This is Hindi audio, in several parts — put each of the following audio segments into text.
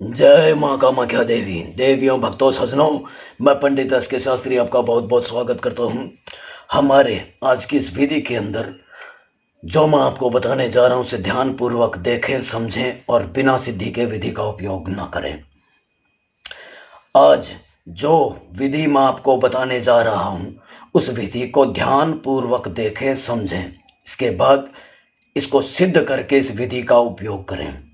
जय माँ कामाख्या देवी। देवियों, भक्तों, सज्जनों, मैं पंडित एस के शास्त्री आपका बहुत बहुत स्वागत करता हूँ हमारे आज की इस विधि के अंदर। जो मैं आपको बताने जा रहा हूँ उसे ध्यान पूर्वक देखें, समझें और बिना सिद्धि के विधि का उपयोग न करें। आज जो विधि मैं आपको बताने जा रहा हूँ उस विधि को ध्यान पूर्वक देखें, समझें, इसके बाद इसको सिद्ध करके इस विधि का उपयोग करें।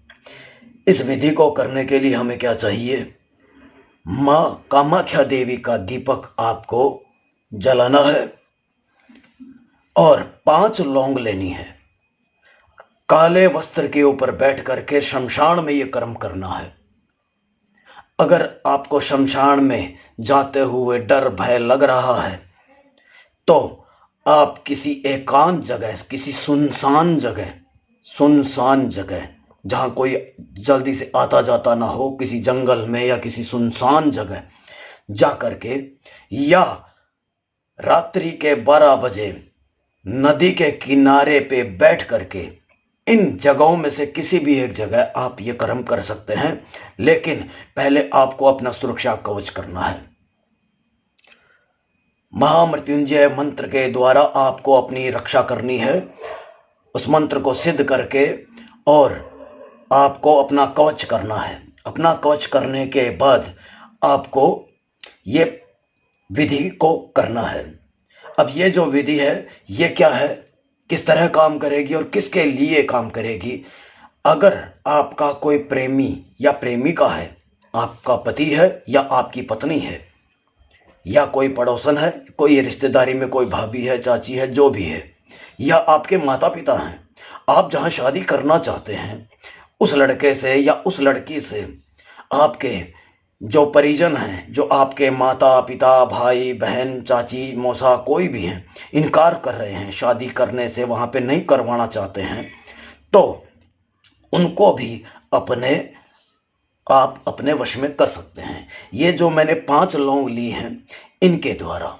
इस विधि को करने के लिए हमें क्या चाहिए? माँ कामाख्या देवी का दीपक आपको जलाना है और 5 लौंग लेनी है। काले वस्त्र के ऊपर बैठ करके शमशान में यह कर्म करना है। अगर आपको शमशान में जाते हुए डर भय लग रहा है तो आप किसी एकांत जगह, किसी सुनसान जगह जहां कोई जल्दी से आता जाता ना हो, किसी जंगल में या किसी सुनसान जगह जा करके, या रात्रि के 12 बजे नदी के किनारे पे बैठ करके, इन जगहों में से किसी भी एक जगह आप ये कर्म कर सकते हैं। लेकिन पहले आपको अपना सुरक्षा कवच करना है। महामृत्युंजय मंत्र के द्वारा आपको अपनी रक्षा करनी है। उस मंत्र को सिद्ध करके और आपको अपना कवच करना है। अपना कवच करने के बाद आपको ये विधि को करना है। अब ये जो विधि है ये क्या है, किस तरह काम करेगी और किसके लिए काम करेगी? अगर आपका कोई प्रेमी या प्रेमिका है, आपका पति है या आपकी पत्नी है, या कोई पड़ोसन है, कोई रिश्तेदारी में कोई भाभी है, चाची है, जो भी है, या आपके माता पिता हैं, आप जहां शादी करना चाहते हैं उस लड़के से या उस लड़की से आपके जो परिजन हैं, जो आपके माता पिता, भाई बहन, चाची मौसा कोई भी हैं, इनकार कर रहे हैं शादी करने से, वहाँ पे नहीं करवाना चाहते हैं, तो उनको भी आप अपने वश में कर सकते हैं। ये जो मैंने 5 लौंग ली हैं इनके द्वारा।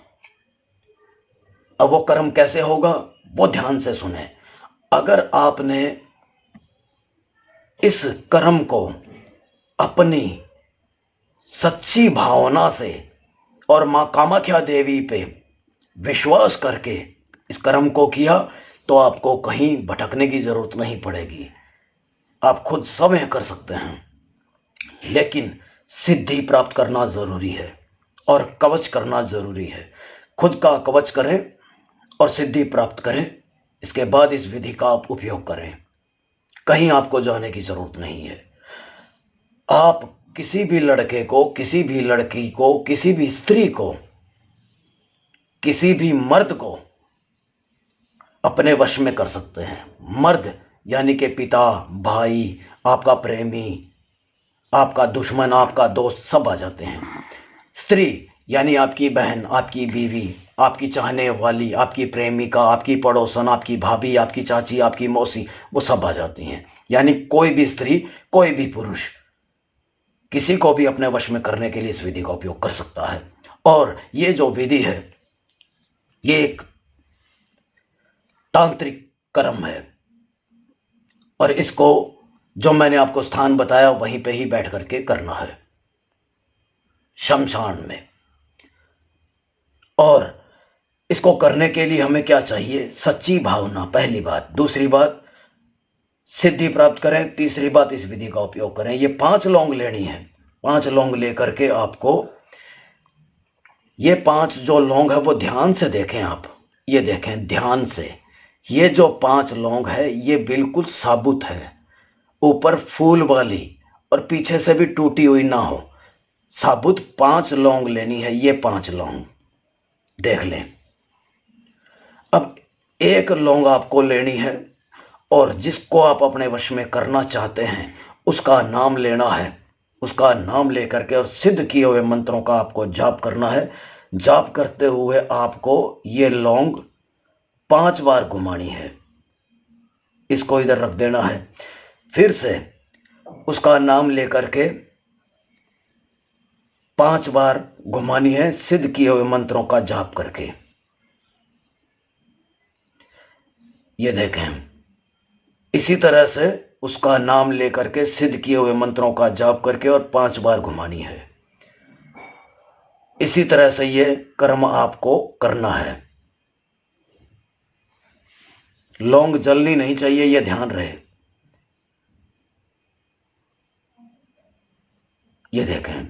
अब वो कर्म कैसे होगा वो ध्यान से सुने। अगर आपने इस कर्म को अपनी सच्ची भावना से और माँ कामाख्या देवी पे विश्वास करके इस कर्म को किया तो आपको कहीं भटकने की जरूरत नहीं पड़ेगी। आप खुद समय कर सकते हैं, लेकिन सिद्धि प्राप्त करना जरूरी है और कवच करना जरूरी है। खुद का कवच करें और सिद्धि प्राप्त करें, इसके बाद इस विधि का आप उपयोग करें। कहीं आपको जाने की जरूरत नहीं है। आप किसी भी लड़के को, किसी भी लड़की को, किसी भी स्त्री को, किसी भी मर्द को अपने वश में कर सकते हैं। मर्द यानी कि पिता, भाई, आपका प्रेमी, आपका दुश्मन, आपका दोस्त, सब आ जाते हैं। स्त्री यानी आपकी बहन, आपकी बीवी, आपकी चाहने वाली, आपकी प्रेमिका, आपकी पड़ोसन, आपकी भाभी, आपकी चाची, आपकी मौसी, वो सब आ जाती हैं। यानी कोई भी स्त्री, कोई भी पुरुष किसी को भी अपने वश में करने के लिए इस विधि का उपयोग कर सकता है। और ये जो विधि है ये एक तांत्रिक कर्म है और इसको जो मैंने आपको स्थान बताया वहीं पे ही बैठ करके करना है, शमशान में। और इसको करने के लिए हमें क्या चाहिए? सच्ची भावना, पहली बात। दूसरी बात, सिद्धि प्राप्त करें। तीसरी बात, इस विधि का उपयोग करें। ये 5 लौंग लेनी है। 5 लौंग लेकर के आपको, ये 5 जो लौंग है वो ध्यान से देखें आप, ये देखें ध्यान से। ये जो 5 लौंग है ये बिल्कुल साबुत है, ऊपर फूल वाली और पीछे से भी टूटी हुई ना हो। साबुत 5 लौंग लेनी है। ये 5 लौंग देख लें। अब एक लौंग आपको लेनी है और जिसको आप अपने वश में करना चाहते हैं उसका नाम लेना है। उसका नाम लेकर के और सिद्ध किए हुए मंत्रों का आपको जाप करना है। जाप करते हुए आपको ये लौंग 5 बार घुमानी है। इसको इधर रख देना है। फिर से उसका नाम लेकर के 5 बार घुमानी है, सिद्ध किए हुए मंत्रों का जाप करके। ये देखें, इसी तरह से उसका नाम लेकर के सिद्ध किए हुए मंत्रों का जाप करके और 5 बार घुमानी है। इसी तरह से ये कर्म आपको करना है। लौंग जलनी नहीं चाहिए, ये ध्यान रहे। ये देखें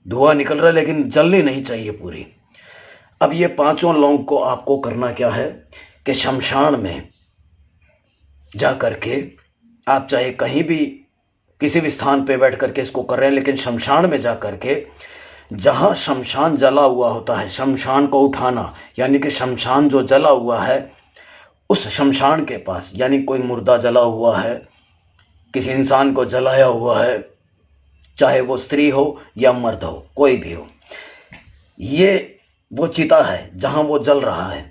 धुआं निकल रहा है लेकिन जलनी नहीं चाहिए पूरी। अब ये 5 लौंग को आपको करना क्या है कि शमशान में जा करके, आप चाहे कहीं भी किसी भी स्थान पे बैठ करके इसको कर रहे हैं, लेकिन शमशान में जा करके जहाँ शमशान जला हुआ होता है, शमशान को उठाना, यानी कि शमशान जो जला हुआ है उस शमशान के पास, यानी कोई मुर्दा जला हुआ है, किसी इंसान को जलाया हुआ है, चाहे वो स्त्री हो या मर्द हो, कोई भी हो, ये वो चिता है जहाँ वो जल रहा है।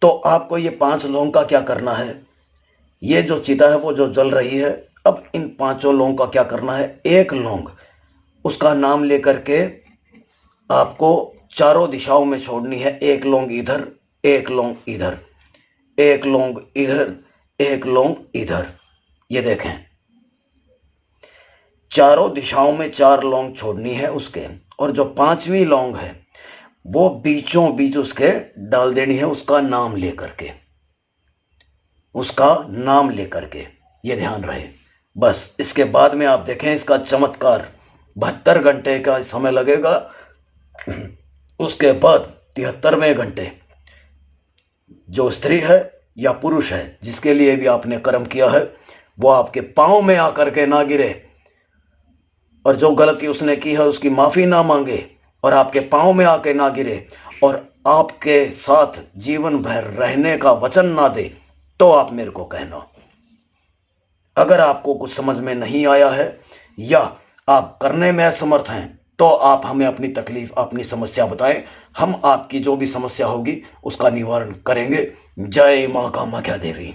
तो आपको ये 5 लौंग का क्या करना है, ये जो चिता है वो जो जल रही है, अब इन 5 लौंग का क्या करना है, एक लौंग उसका नाम लेकर के आपको चारों दिशाओं में छोड़नी है। एक लौंग इधर, एक लौंग इधर, एक लौंग इधर, एक लौंग इधर। ये देखें चारों दिशाओं में 4 लौंग छोड़नी है उसके, और जो 5वीं लौंग है वो बीचों बीच उसके डाल देनी है, उसका नाम लेकर के, उसका नाम लेकर के। ये ध्यान रहे। बस इसके बाद में आप देखें इसका चमत्कार। 72 घंटे का समय लगेगा, उसके बाद 73वें घंटे जो स्त्री है या पुरुष है जिसके लिए भी आपने कर्म किया है वो आपके पांव में आकर के ना गिरे, और जो गलती उसने की है उसकी माफी ना मांगे, और आपके पांव में आके ना गिरे, और आपके साथ जीवन भर रहने का वचन ना दे, तो आप मेरे को कहना। अगर आपको कुछ समझ में नहीं आया है या आप करने में असमर्थ हैं तो आप हमें अपनी तकलीफ, अपनी समस्या बताएं। हम आपकी जो भी समस्या होगी उसका निवारण करेंगे। जय मां कामाख्या देवी।